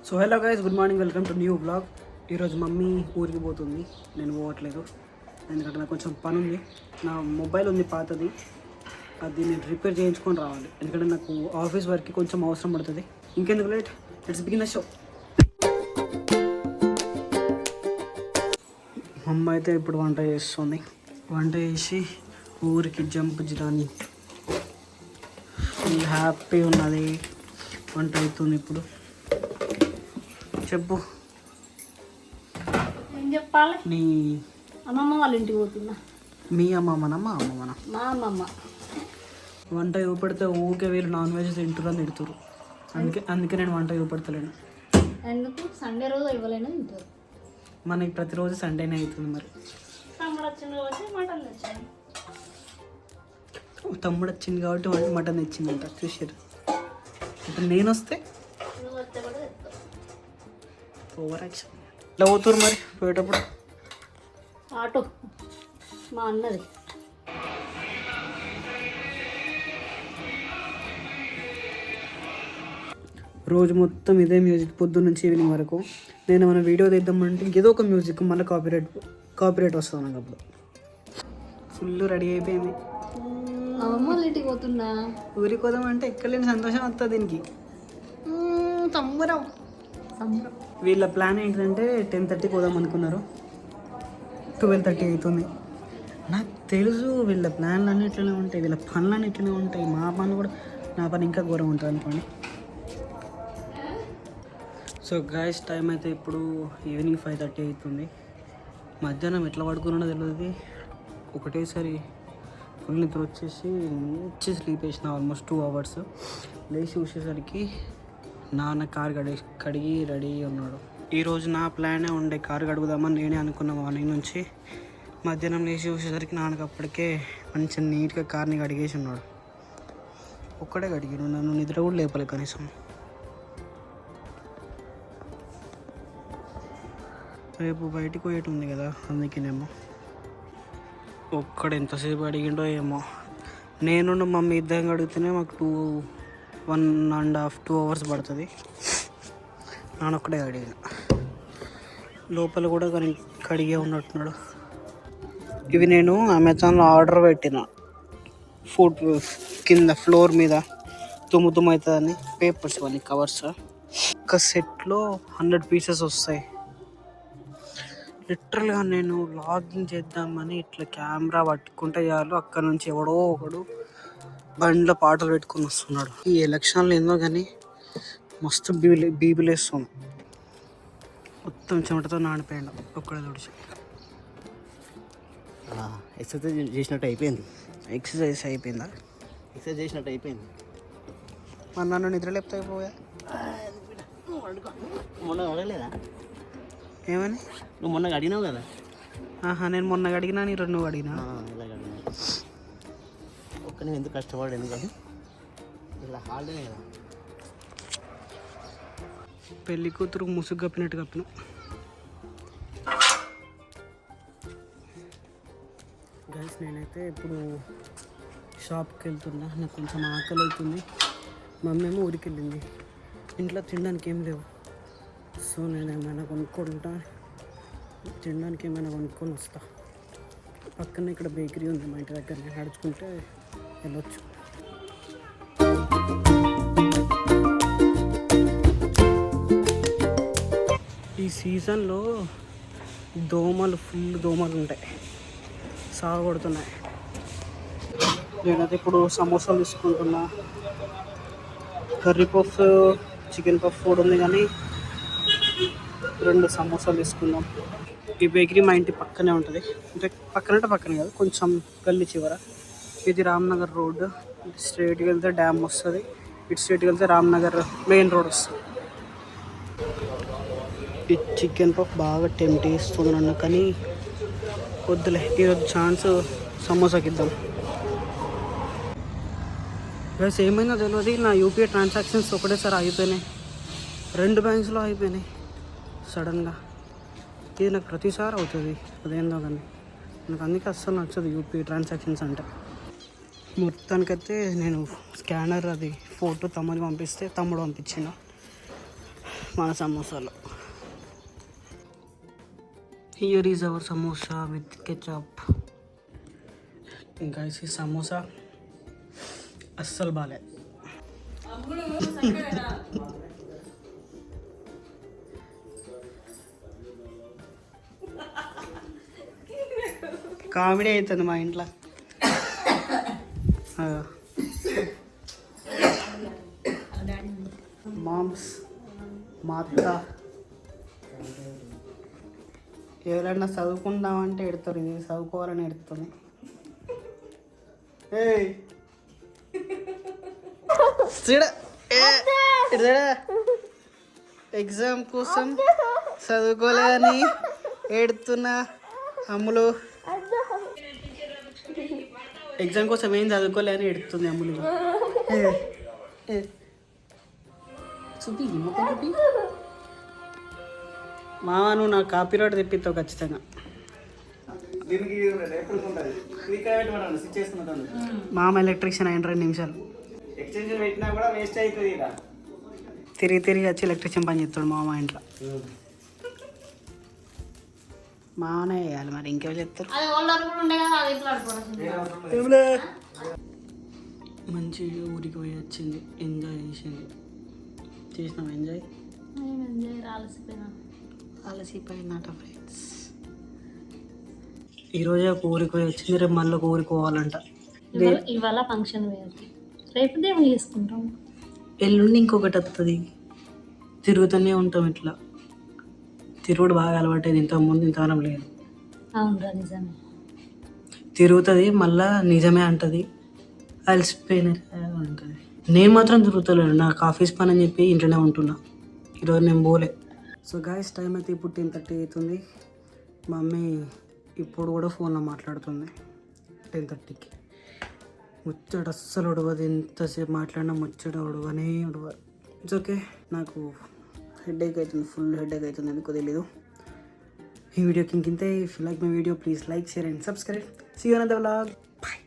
So hello guys, good morning, welcome to new blog. ఈరోజు mummy ఊరికి పోతుంది, నేను పోవట్లేదు. ఎందుకంటే నాకు కొంచెం పని ఉంది. నా మొబైల్ ఉంది పాతది, అది నేను రిపేర్ చేయించుకొని రావాలి. ఎందుకంటే నాకు ఆఫీస్ వర్క్కి కొంచెం అవసరం పడుతుంది. ఇంకెందుకు late, let's begin the show. అమ్మ అయితే ఇప్పుడు వంట చేస్తుంది. వంట చేసి ఊరికి జంప్ జిరాని ఫుల్ హ్యాపీ ఉన్నది. వంట అవుతుంది ఇప్పుడు. చెప్పు, ఏం చెప్పాలి? నీ అమ్మమ్మ వాళ్ళ ఇంటికి పోతున్నా. మీ అమ్మమ్మనా మా అమ్మమ్మనా? మా అమ్మమ్మ. వంట ఇవ్వపెడితే ఊకే వీళ్ళు నాన్ వెజ్ తింటురని తిడుతురు. అందుకే నేను వంట ఇవ్వపెడతలేను. ఎందుకు? సండే రోజు ఇవ్వలేను తింటారు. మనకి ప్రతిరోజు సండేనే అవుతుంది. మరి తమ్ముడు వచ్చింది కాబట్టి మటన్ తెచ్చాను. తమ్ముడు వచ్చింది కాబట్టి మటన్ తెచ్చిందంట. చూసారు, ఇప్పుడు నేను వస్తే నువ్వు వస్తే కూడా తెస్తావు. Over action. ఇలా పోతురు మరి పోయేటప్పుడు. ఆటో మా అన్నది. రోజు మొత్తం ఇదే మ్యూజిక్, పొద్దున్న నుంచి ఈవినింగ్ వరకు. నేను మన వీడియో తీద్దామంటే ఇంకేదో ఒక మ్యూజిక్, మళ్ళీ కాపీరైట్ వస్తుంది నాకు. అప్పుడు ఫుల్ రెడీ అయిపోయింది. అమ్మమ్మ వాళ్ళ ఇంటికి పోతున్నా. ఊరికి పోదామంటే ఎక్కలేని సంతోషం వస్తుంది దీనికి. సంబరం. వీళ్ళ ప్లాన్ ఏంటంటే 10:30 పోదాం అనుకున్నారు, 12:30 అవుతుంది. నాకు తెలుసు వీళ్ళ ప్లాన్లు అన్నీ ఇట్లనే ఉంటాయి, వీళ్ళ పనులు అన్నీ ఇట్లనే ఉంటాయి. మా పని కూడా, నా పని ఇంకా ఘోరం ఉంటుంది అనుకోండి. సో గాయస్, టైం అయితే ఇప్పుడు ఈవినింగ్ 5:30 అవుతుంది. మధ్యాహ్నం ఎట్లా పడుకున్నాడో తెలియదు. ఒకటేసారి ఫుల్ నిద్ర వచ్చేసి మంచి స్లీప్ వేసిన ఆల్మోస్ట్ 2 hours. లేచి చూసేసరికి నాన్న కారు కడిగి రెడీ ఉన్నాడు. ఈరోజు నా ప్లానే ఉండే కారు కడుగుదామని నేనే అనుకున్న మార్నింగ్ నుంచి. మధ్యాహ్నం లేచి చూసేసరికి నాన్నకి అప్పటికే మంచి నీట్గా కార్ని కడిగేసి ఉన్నాడు. ఒక్కడే కడిగాడు, నన్ను నిద్ర కూడా లేపలే కనీసం. రేపు బయటికి పోయేటి ఉంది కదా, అందుకేనేమో ఒక్కడ ఎంతసేపు అడిగిండో ఏమో. నేను మమ్మీ ఇద్దరం అడిగితేనే మాకు 1.5 2 hours పడుతుంది. నాన్న ఒక్కడే అడిగిన. లోపల కూడా కడిగే ఉన్నట్టున్నాడు. ఇవి నేను అమెజాన్లో ఆర్డర్ పెట్టిన, ఫుడ్ కింద ఫ్లోర్ మీద తుమ్ము అవుతుందని పేపర్స్ ఇవన్నీ కవర్స్. ఒక సెట్లో 100 pieces వస్తాయి. లిటరల్గా నేను లాగిన్ చేద్దామని ఇట్లా కెమెరా పట్టుకుంటే చాలు, అక్కడ నుంచి ఎవడో ఒకడు బండిలో పాటలు పెట్టుకుని వస్తున్నాడు. ఈ ఎలక్షన్లు ఏందో కానీ మస్తు బీబిలేస్తుంది. మొత్తం చెమటతో నానిపోయాడు ఒక్కడే తుడిచి. ఎక్సర్సైజ్ చేసినట్టు అయిపోయింది. ఎక్సర్సైజ్ అయిపోయిందా? ఎక్సర్సైజ్ చేసినట్టు అయిపోయింది. మరి నన్ను నిద్ర లేపుతా పోయా. మొన్న అడగలేదా? ఏమని? నువ్వు మొన్న అడిగినావు కదా. నేను మొన్న అడిగినా, ఈరోజు నువ్వు అడిగినా. ఇలాగ ఒక్క నువ్వు ఎందుకు కష్టపడు, ఎందుకని ఇలా హాలిడే కదా. పెళ్లి కూతురు ముసుగు కప్పినట్టు కప్పిన. గైస్, నేనైతే ఇప్పుడు షాప్కి వెళ్తున్నా. నాకు కొంచెం ఆకలి అవుతుంది. మమ్మీ ఏమో ఊరికి వెళ్ళింది. ఇంట్లో తినడానికి ఏం లేవు. సో నేను ఏమైనా కొనుక్కుంటా, తినడానికి ఏమైనా కొనుక్కొని వస్తా. పక్కన ఇక్కడ బేకరీ ఉంది మా ఇంటి దగ్గర, నేను నడుచుకుంటే వెళ్ళొచ్చు. ఈ సీజన్లో ఫుల్ దోమలు ఉంటాయి, సాగు కొడుతున్నాయి. నేనైతే ఇప్పుడు సమోసాలు తీసుకుంటున్నా. కర్రీ పఫ్, చికెన్ పఫ్ కూడా ఉంది, కానీ 2 సమోసాలు తీసుకుందాం. ఈ బేకరీ మా ఇంటి పక్కనే ఉంటుంది. అంటే పక్కన కాదు, కొంచెం గల్లీ చివర. ఇది రామ్నగర్ రోడ్. ఇటు స్ట్రైట్కి వెళ్తే డ్యామ్ వస్తుంది, ఇటు స్ట్రైట్కి వెళ్తే రామ్నగర్ మెయిన్ రోడ్ వస్తుంది. ఈ చికెన్ పఫ్ బాగా టెంప్ట్ చేస్తుంది నన్ను, కానీ వద్దులే, ఈరోజు ఛాన్స్ సమోసాకి ఇద్దాం. ప్లస్ ఏమైనా తెలియదు, నా యూపీఐ ట్రాన్సాక్షన్స్ ఒకటేసారి అయిపోయినాయి. 2 బ్యాంక్స్లో అయిపోయినాయి సడన్గా. ఇది నాకు ప్రతిసారి అవుతుంది, అదేందో కానీ నాకు అందుకే అస్సలు నచ్చదు యూపీఐ ట్రాన్సాక్షన్స్ అంటే. మొత్తానికైతే నేను స్కానర్ అది ఫోటో తమ్ముడు పంపిస్తే తమ్ముడు పంపించిండు. మన సమోసాలు. Here is our samosa with ketchup. ఇంకా ఈ సమోసా అస్సలు బాలే. కామెడీ అవుతుంది మా ఇంట్లో. మామ్స్, మా అత్త ఎవరైనా చదువుకుందామంటే ఎడతారు, ఇది చదువుకోవాలని ఎడుతుంది. ఎగ్జామ్ కోసం చదువుకోలేదని ఏడుతున్న అమ్ములు, ఎగ్జామ్ కోసం ఏం చదువుకోలేదని ఎడుతుంది అమ్ములు. చూపి చూపి మామ, నువ్వు నాకు కాపీరైట్ తెప్పిస్తావు ఖచ్చితంగా. మామ ఎలక్ట్రీషియన్ అయిన 2 నిమిషాలు తిరిగి తిరిగి వచ్చి ఎలక్ట్రీషియన్ పని చేస్తాడు మామ ఇంట్లో. మామనే వేయాలి మరి, ఇంకెవరు చెప్తారు. మంచిగా ఊరికి పోయి వచ్చింది, ఎంజాయ్ చేసింది. చేసినాం ఎంజాయ్. అలసిపోయినట ఫ్రెండ్స్. ఈరోజే ఒక ఊరికి పోయి వచ్చింది, రేపు మళ్ళీ ఒక ఊరికి పోవాలంట. ఇవాళ ఫంక్షన్ రేపు దేవుని చేసుకుంటాం. ఎల్లుండి ఇంకొకటి వస్తుంది. తిరుగుతూనే ఉంటాం ఇట్లా. తిరుగుడు బాగా అలవాటైంది, ఇంతకుముందు ఇంతకాలం లేదు. అవునురా నిజమే. తిరుగుతుంది మళ్ళా నిజమే అంటది, అలసిపోయిన ఉంటుంది. నేను మాత్రం తిరుగుతలేను, నాకు ఆఫీస్ పని అని చెప్పి ఇంట్లోనే ఉంటున్నా. ఈరోజు నేను పోలే. సో గాయస్, టైం అయితే ఇప్పుడు 10:30 అవుతుంది. మా మమ్మీ ఇప్పుడు కూడా ఫోన్లో మాట్లాడుతుంది 10:30కి. ముచ్చట అస్సలు ఉడవదు, ఎంతసేపు మాట్లాడినా ముచ్చట ఉడవనే ఉడవదు. It's okay. నాకు హెడేక్ అవుతుంది, ఫుల్ హెడేక్ అవుతుంది, ఎందుకో తెలీదు. ఈ వీడియోకి ఇంకింతే. If you like my video please like, share and subscribe. See you another vlog. By.